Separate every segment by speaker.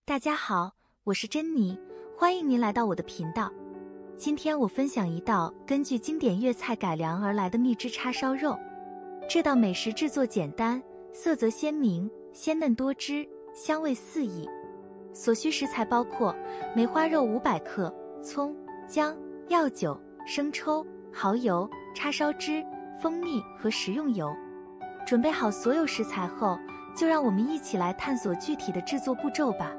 Speaker 1: 大家好，我是珍妮，欢迎您来到我的频道。今天我分享一道根据经典粤菜改良而来的蜜汁叉烧肉。这道美食制作简单，色泽鲜明，鲜嫩多汁，香味四溢。所需食材包括梅花肉500克、葱、姜、药酒、生抽、蚝油、叉烧汁、蜂蜜和食用油。准备好所有食材后，就让我们一起来探索具体的制作步骤吧。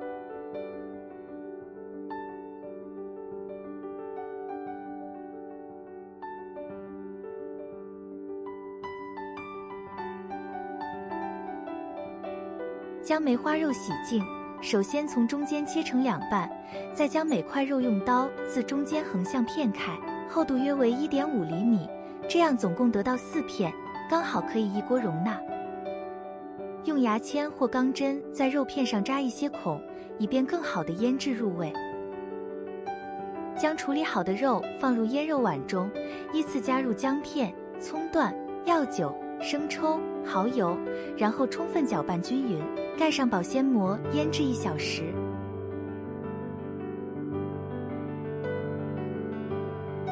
Speaker 1: 将梅花肉洗净，首先从中间切成2半，再将每块肉用刀自中间横向片开，厚度约为1.5厘米，这样总共得到4片，刚好可以一锅容纳。用牙签或钢针在肉片上扎一些孔，以便更好地腌制入味。将处理好的肉放入腌肉碗中，依次加入姜片、葱段、药酒、生抽、蚝油，然后充分搅拌均匀，盖上保鲜膜腌制1小时。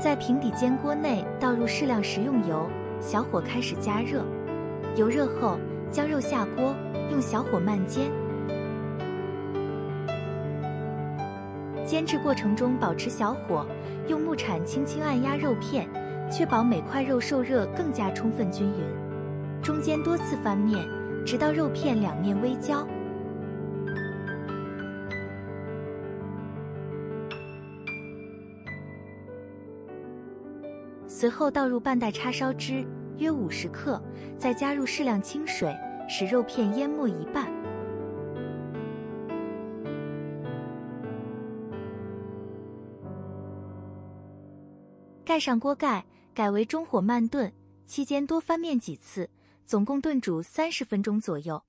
Speaker 1: 在平底煎锅内倒入适量食用油，小火开始加热。油热后，将肉下锅，用小火慢煎。煎制过程中保持小火，用木铲轻轻按压肉片，确保每块肉受热更加充分均匀。中间多次翻面，直到肉片两面微焦。随后倒入半袋叉烧汁，约50克，再加入适量清水，使肉片淹没一半。盖上锅盖，改为中火慢炖，期间多翻面几次，总共炖煮30分钟左右。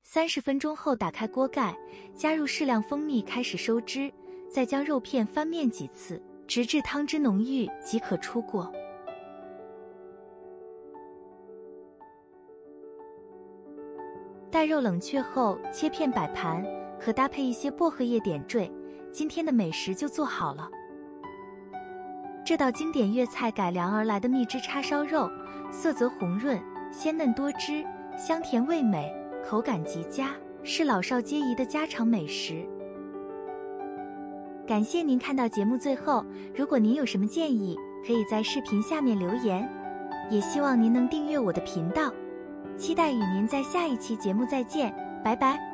Speaker 1: 30分钟后打开锅盖，加入适量蜂蜜开始收汁，再将肉片翻面几次，直至汤汁浓郁即可出锅。待肉冷却后切片摆盘，可搭配一些薄荷叶点缀，今天的美食就做好了。这道经典粤菜改良而来的蜜汁叉烧肉，色泽红润，鲜嫩多汁，香甜味美，口感极佳，是老少皆宜的家常美食。感谢您看到节目最后，如果您有什么建议，可以在视频下面留言，也希望您能订阅我的频道，期待与您在下一期节目再见，拜拜。